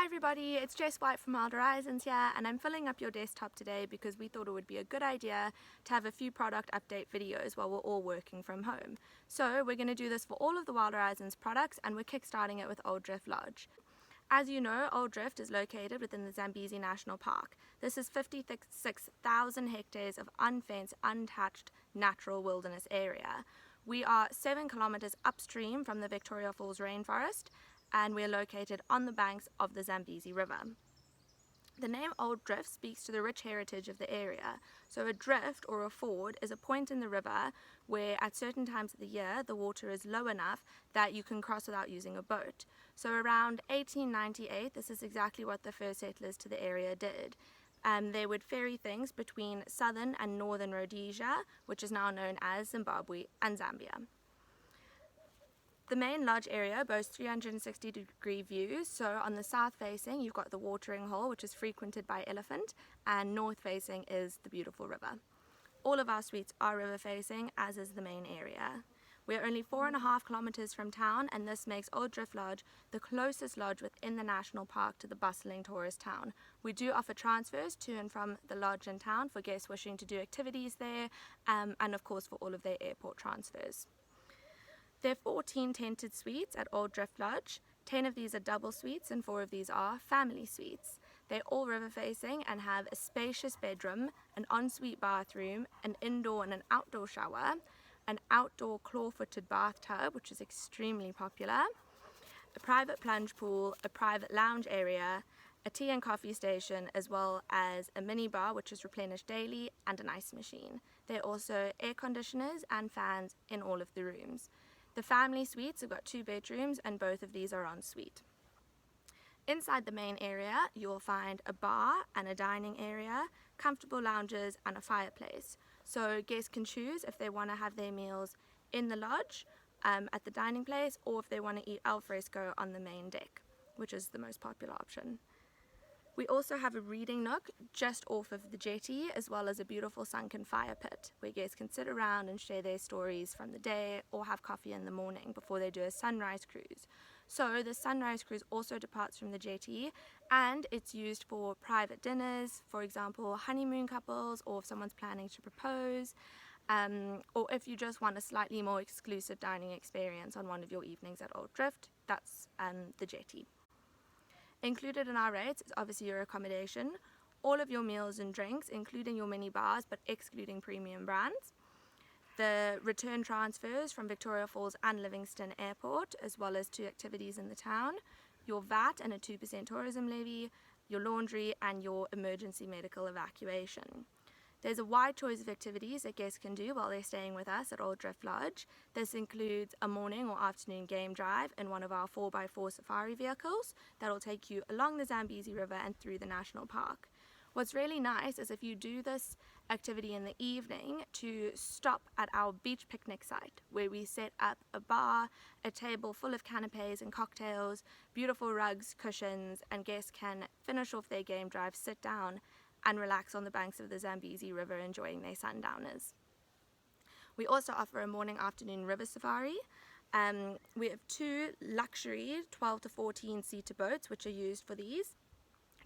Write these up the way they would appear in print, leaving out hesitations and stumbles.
everybody, it's Jess White from Wild Horizons here, and I'm filling up your desktop today because we thought it would be a good idea to have a few product update videos while we're all working from home. So we're going to do this for all of the Wild Horizons products, and we're kickstarting it with Old Drift Lodge. As you know, Old Drift is located within the Zambezi National Park. This is 56,000 hectares of unfenced, untouched natural wilderness area. We are 7 kilometers upstream from the Victoria Falls rainforest, and we are located on the banks of the Zambezi River. The name Old Drift speaks to the rich heritage of the area. So a drift or a ford is a point in the river where at certain times of the year the water is low enough that you can cross without using a boat. So around 1898, this is exactly what the first settlers to the area did. They would ferry things between southern and northern Rhodesia, which is now known as Zimbabwe and Zambia. The main lodge area boasts 360-degree views, so on the south facing you've got the watering hole, which is frequented by elephant, and north facing is the beautiful river. All of our suites are river facing, as is the main area. We are only 4.5 kilometers from town, and this makes Old Drift Lodge the closest lodge within the national park to the bustling tourist town. We do offer transfers to and from the lodge and town for guests wishing to do activities there, and of course for all of their airport transfers. There are 14 tented suites at Old Drift Lodge. 10 of these are double suites and 4 of these are family suites. They're all river facing and have a spacious bedroom, an ensuite bathroom, an indoor and an outdoor shower, an outdoor claw-footed bathtub, which is extremely popular, a private plunge pool, a private lounge area, a tea and coffee station, as well as a mini bar which is replenished daily, and an ice machine. There are also air conditioners and fans in all of the rooms. The family suites have got 2 bedrooms, and both of these are en suite. Inside the main area you'll find a bar and a dining area, comfortable lounges and a fireplace. So guests can choose if they want to have their meals in the lodge at the dining place, or if they want to eat al fresco on the main deck, which is the most popular option. We also have a reading nook just off of the jetty, as well as a beautiful sunken fire pit where guests can sit around and share their stories from the day or have coffee in the morning before they do a sunrise cruise. So the sunrise cruise also departs from the jetty, and it's used for private dinners, for example honeymoon couples, or if someone's planning to propose, or if you just want a slightly more exclusive dining experience on one of your evenings at Old Drift, that's the jetty. Included in our rates is obviously your accommodation, all of your meals and drinks, including your mini bars but excluding premium brands, the return transfers from Victoria Falls and Livingston Airport, as well as 2 activities in the town, your VAT and a 2% tourism levy, your laundry, and your emergency medical evacuation. There's a wide choice of activities that guests can do while they're staying with us at Old Drift Lodge. This includes a morning or afternoon game drive in one of our 4x4 safari vehicles that will take you along the Zambezi River and through the national park. What's really nice is if you do this activity in the evening, to stop at our beach picnic site where we set up a bar, a table full of canapes and cocktails, beautiful rugs, cushions, and guests can finish off their game drive, sit down and relax on the banks of the Zambezi River enjoying their sundowners. We also offer a morning-afternoon river safari. We have 2 luxury 12 to 14 seater boats which are used for these.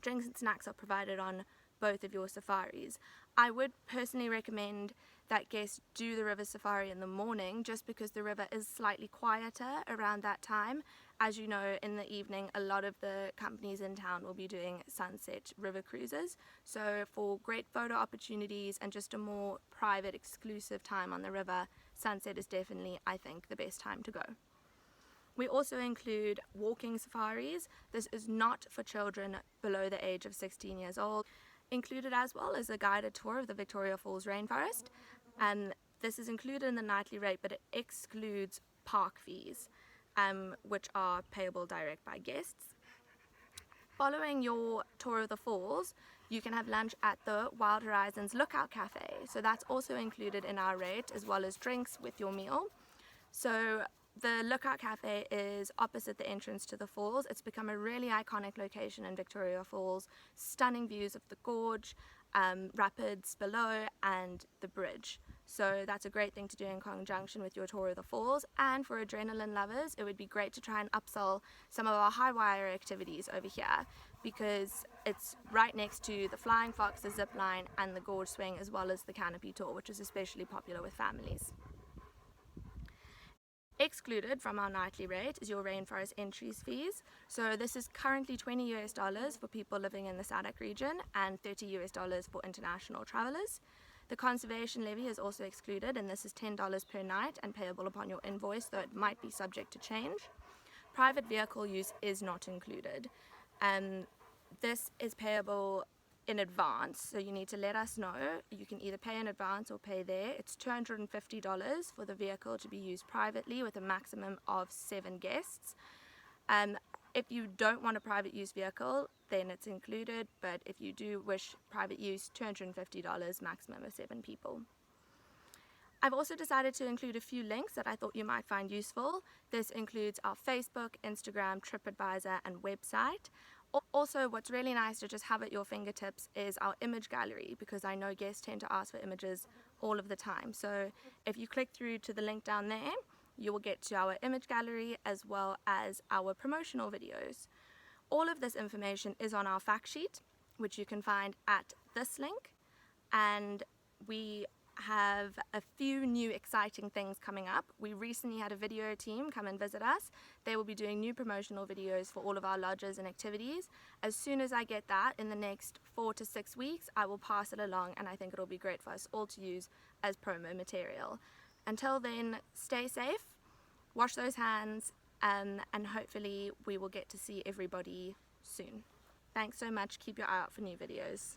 Drinks and snacks are provided on both of your safaris. I would personally recommend that guests do the river safari in the morning, just because the river is slightly quieter around that time. As you know, in the evening a lot of the companies in town will be doing sunset river cruises, so for great photo opportunities and just a more private exclusive time on the river, sunset is definitely, I think, the best time to go. We also include walking safaris. This is not for children below the age of 16 years old. Included as well is a guided tour of the Victoria Falls rainforest. This is included in the nightly rate, but it excludes park fees, which are payable direct by guests. Following your tour of the falls, you can have lunch at the Wild Horizons Lookout Cafe. So that's also included in our rate, as well as drinks with your meal. So the Lookout Cafe is opposite the entrance to the falls. It's become a really iconic location in Victoria Falls. Stunning views of the gorge, rapids below, and the bridge. So that's a great thing to do in conjunction with your tour of the falls. And for adrenaline lovers, it would be great to try and upsell some of our high wire activities over here, because it's right next to the Flying Fox, the zip line, and the gorge swing, as well as the canopy tour, which is especially popular with families. Excluded from our nightly rate is your rainforest entries fees. So this is currently $20 for people living in the SADC region and $30 for international travelers. The conservation levy is also excluded, and this is $10 per night and payable upon your invoice, though it might be subject to change. Private vehicle use is not included. This is payable in advance, so you need to let us know. You can either pay in advance or pay there. It's $250 for the vehicle to be used privately with a maximum of 7 guests. If you don't want a private use vehicle, then it's included, but if you do wish private use, $250, maximum of 7 people. I've also decided to include a few links that I thought you might find useful. This includes our Facebook, Instagram, TripAdvisor, and website. Also, what's really nice to just have at your fingertips is our image gallery, because I know guests tend to ask for images all of the time. So if you click through to the link down there, you will get to our image gallery as well as our promotional videos. All of this information is on our fact sheet, which you can find at this link, and we have a few new exciting things coming up. We recently had a video team come and visit us. They will be doing new promotional videos for all of our lodges and activities. As soon as I get that in the next 4 to 6 weeks, I will pass it along, and I think it'll be great for us all to use as promo material. Until then, stay safe, wash those hands, and hopefully we will get to see everybody soon. Thanks so much. Keep your eye out for new videos.